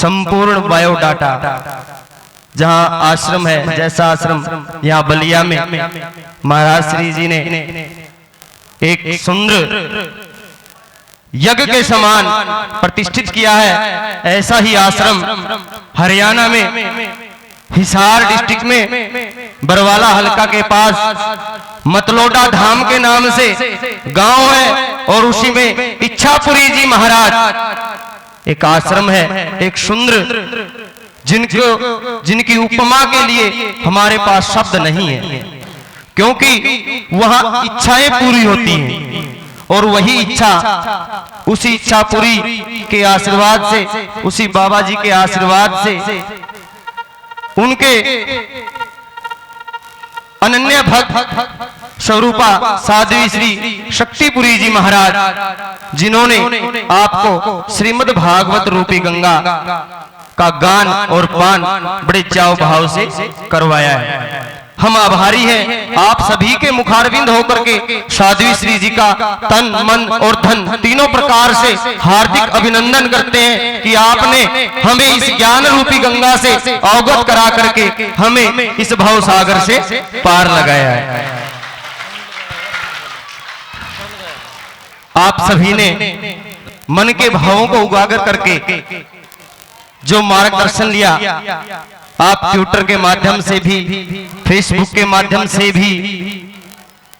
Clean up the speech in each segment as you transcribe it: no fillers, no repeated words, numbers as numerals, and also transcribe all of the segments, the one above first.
संपूर्ण बायोडाटा, जहां आश्रम है, जैसा आश्रम यहाँ बलिया में महाराज श्री जी ने एक सुंदर यज्ञ के समान प्रतिष्ठित किया है, ऐसा ही आश्रम हरियाणा में हिसार डिस्ट्रिक्ट में बरवाला हलका के पास मतलोडा धाम के नाम से गांव है, और उसी में इच्छापुरी जी महाराज एक आश्रम है, एक सुंदर, जिनकी उपमा के लिए हमारे पास शब्द नहीं है, क्योंकि वहां इच्छाएं पूरी होती हैं, और वही इच्छा उसी इच्छापुरी के आशीर्वाद से, उसी बाबा जी के आशीर्वाद से, उनके अनन्य भक्त स्वरूपा साध्वी श्री शक्तिपुरी जी महाराज, जिन्होंने आपको श्रीमद् भागवत रूपी गंगा का गान और पान बड़े चाव भाव से करवाया है। हम आभारी हैं आप सभी के मुखारविंद होकर के साध्वी श्री जी का तन मन और धन तीनों प्रकार से हार्दिक अभिनंदन करते हैं कि आपने हमें इस ज्ञान रूपी गंगा से अवगत करा करके हमें इस भव सागर से पार लगाया है। आप सभी ने मन के भावों को उजागर करके जो मार्गदर्शन लिया, आप ट्विटर के माध्यम से भी, फेसबुक के माध्यम से भी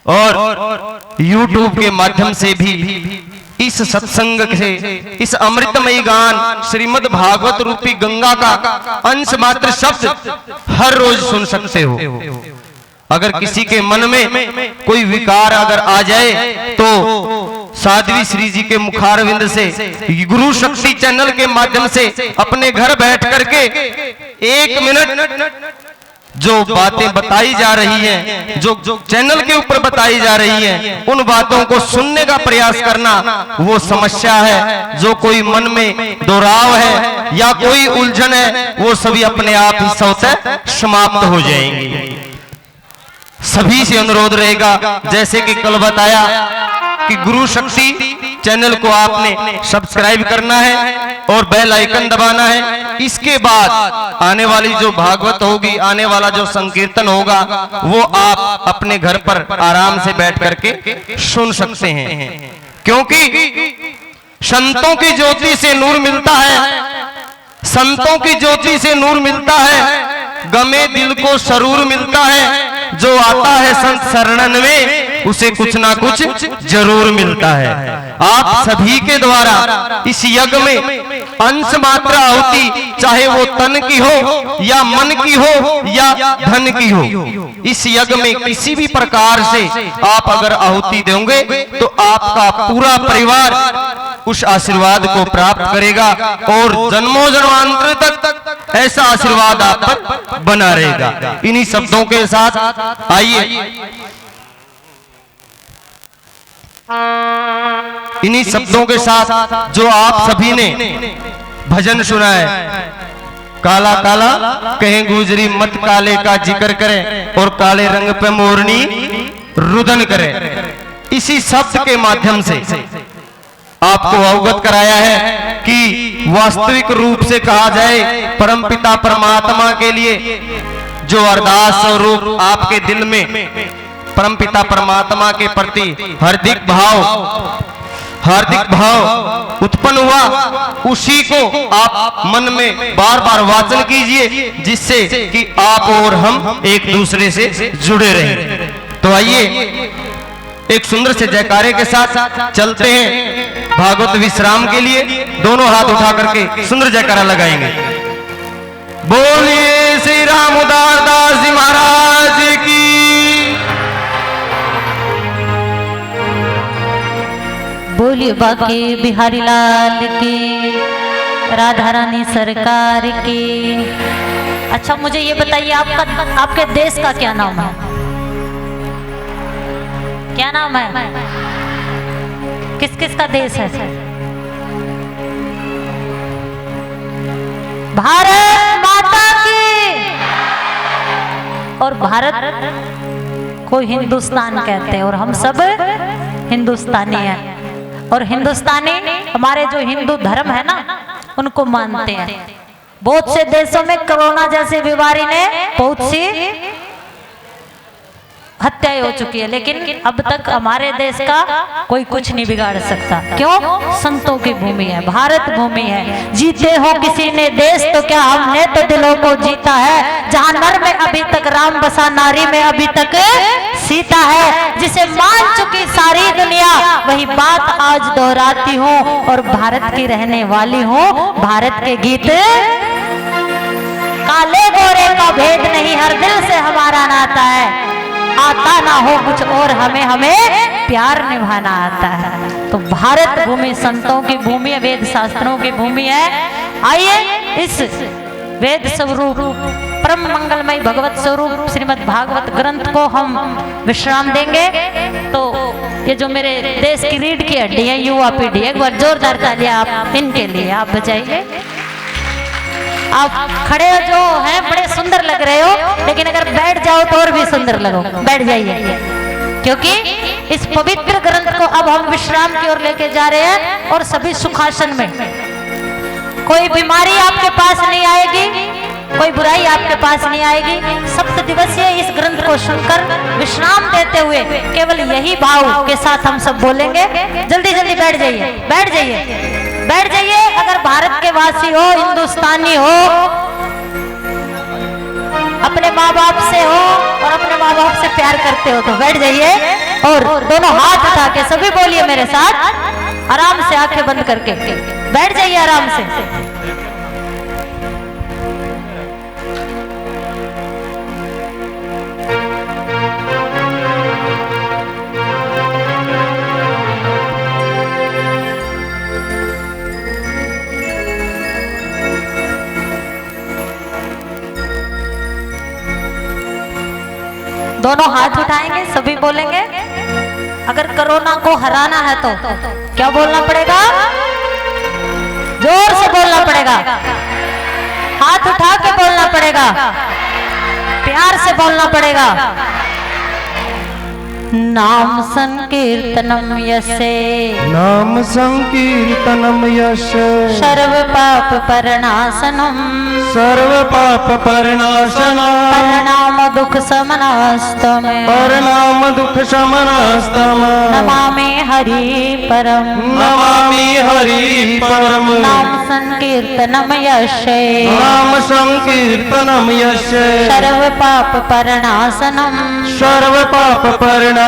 और यूट्यूब के माध्यम से भी इस सत्संग से, इस अमृतमयी गान श्रीमद् भागवत रूपी गंगा का अंश मात्र शब्द हर रोज सुन सकते हो। अगर किसी के मन में कोई विकार अगर आ जाए तो साध्वी श्री जी के मुखारविंद से, गुरु शक्ति चैनल के माध्यम से अपने घर बैठ करके 1 मिनट जो बातें बताई जा रही हैं, जो चैनल के ऊपर बताई जा रही हैं, उन बातों को सुनने का प्रयास करना, वो समस्या है, जो कोई मन में दोहराव है या कोई उलझन है, वो सभी अपने आप ही स्वतः समाप्त हो जाएंगी। सभी से अनुरोध रहेगा, जैसे कि कल बताया कि गुरु शक्ति चैनल को आपने सब्सक्राइब करना है और बेल आइकन दबाना है। इसके बाद आने वाली जो भागवत होगी, आने वाला जो संकीर्तन होगा, वो आप अपने घर पर आराम से बैठ करके सुन सकते हैं, क्योंकि संतों की ज्योति से नूर मिलता है, संतों की ज्योति से नूर मिलता है, गमे दिल को सरूर मिलता है। जो आता है संत शरणन में, उसे कुछ ना कुछ जरूर मिलता है। आप सभी के द्वारा इस यज्ञ में अंश मात्रा आहुति, चाहे वो तन की हो या मन की हो या धन की हो, इस यज्ञ में किसी भी प्रकार से आप अगर आहुति देंगे तो आपका पूरा परिवार उस आशीर्वाद को प्राप्त करेगा और जन्मों जन्मांतर तक ऐसा आशीर्वाद आप पर बना रहेगा। इन्हीं शब्दों के साथ आइए, इन्हीं शब्दों के साथ जो आप सभी ने भजन सुना है, काला काला कहें गुजरी मत काले का जिक्र करें और काले रंग पे मोरनी रुदन करें, इसी शब्द के माध्यम से आपको अवगत कराया है कि वास्तविक रूप से कहा जाए, परमपिता परमात्मा के लिए जो अरदास स्वरूप आपके दिल में परमपिता परमात्मा के प्रति हार्दिक भाव उत्पन्न हुआ, उसी को आप मन में बार बार वाचन कीजिए, जिससे कि आप और हम एक दूसरे से जुड़े रहें। तो आइए एक सुंदर से जयकारे के साथ चलते हैं भागवत विश्राम के लिए। दोनों हाथ उठा करके सुंदर जयकारा लगाएंगे। बोलिए श्री राम उदारदास जी महाराज की, बोलिए बाकी बिहारी लाल की, राधा रानी सरकार की। अच्छा मुझे ये बताइए, आपके देश का क्या नाम है? क्या नाम है? किस किस का देश है? भारत माता की। और भारत को हिंदुस्तान कहते हैं और हम सब हिंदुस्तानी हैं। और हिंदुस्तानी हमारे जो हिंदू धर्म है ना, उनको मानते हैं। बहुत से देशों में कोरोना जैसी बीमारी ने बहुत सी हत्याएं हो चुकी है, लेकिन अब तक हमारे देश का कोई कुछ नहीं बिगाड़ सकता। क्यों? संतों की भूमि है, भारत भूमि है। जीते हो किसी ने देश तो क्या, हमने तो दिलों को जीता है। जहां नर में अभी तक राम बसा, नारी में अभी तक सीता है। जिसे मान चुकी सारी दुनिया, वही बात आज दोहराती हूँ और भारत की रहने वाली हूँ। भारत के गीत काले गोरे का भेद नहीं, हर दिल से हमारा नाता है। आता ना हो कुछ और हमें प्यार निभाना आता है। तो भारत भूमि संतों की भूमि है, वेद शास्त्रों की भूमि है। आइए इस वेद स्वरूप परम मंगलमय भगवत स्वरूप श्रीमद् भागवत ग्रंथ को हम विश्राम देंगे। तो ये जो मेरे देश की रीढ़ की हड्डी है, युवा पीढ़ी, एक बार जोरदार तालियां आप इनके लिए आप बजाइए। आप खड़े हो जो हैं बड़े सुंदर लग रहे हो, लेकिन अगर बैठ जाओ तो और भी सुंदर लगो। बैठ जाइए, क्योंकि इस पवित्र ग्रंथ को अब हम विश्राम की ओर लेके जा रहे हैं। और सभी सुखासन में, कोई बीमारी आपके पास नहीं आएगी, कोई बुराई आपके पास नहीं आएगी। सप्त दिवसीय इस ग्रंथ को सुनकर विश्राम देते हुए केवल यही भाव के साथ हम सब बोलेंगे। जल्दी जल्दी बैठ जाइए, बैठ जाइए, बैठ जाइए। अगर भारत के वासी हो, हिंदुस्तानी हो, अपने माँ बाप से हो और अपने माँ बाप से प्यार करते हो तो बैठ जाइए और दोनों हाथ उठा के सभी बोलिए मेरे साथ, आराम से आंखें बंद करके बैठ जाइए आराम से। दोनों हाथ उठाएंगे, सभी बोलेंगे। अगर कोरोना को हराना है तो क्या बोलना पड़ेगा? जोर से बोलना पड़ेगा, हाथ उठा के बोलना पड़ेगा, प्यार से बोलना पड़ेगा। नाम संकीर्तनम यसे, नाम संकीर्तनम यश, सर्व पाप परनाशनम, सर्व पाप परनाशनम, परनाम दुख समनास्तम, परनाम दुख शमनास्तम, नमामि हरि परम, नमामि हरि परम। नाम संकीर्तनम यशे, नाम संकीर्तनम यश, सर्व पाप परनाशनम, सर्व पाप परनाशनम,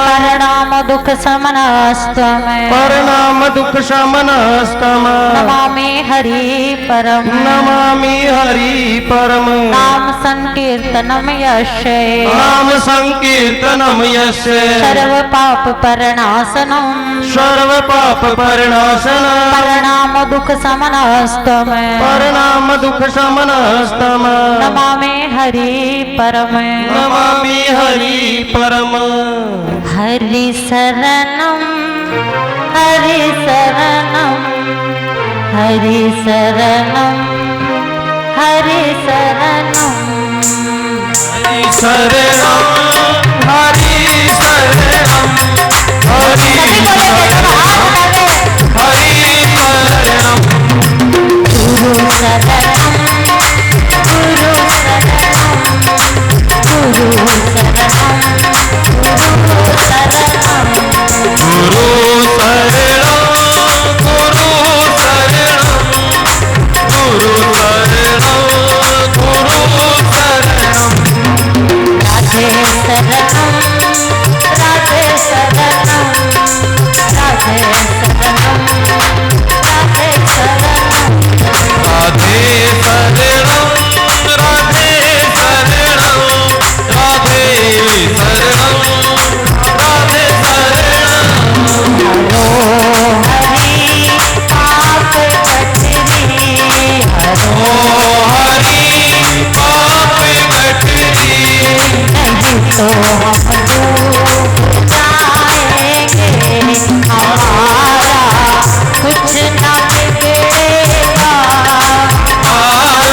परनाम दुख समनास्तम, परनाम दुख शमनास्तम, नमामि हरि परम, नमामि हरि परम। नाम संकीर्तनम यशे, नाम संकीर्तनम यश, सर्व पाप परनाशनम, सर्व पाप परनाशनम, परनाम दुख समनास्तम, परनाम दुख शमनास्तम, नमामि हरि परम, नमामि हरि परम। हरि शरणम, हरि शरणम, हरि शरणम, हरि शरणम, हरि शरणम, हरि शरणम, हरि शरणम, गुरु शरणम, गुरु शरणम, गुरु शरणम, गुरु शरणम, गुरु शरणम, गुरु शरणम, गुरु शरणम, गुरु शरणम। राधे शरणम, राधे शरणम, राधे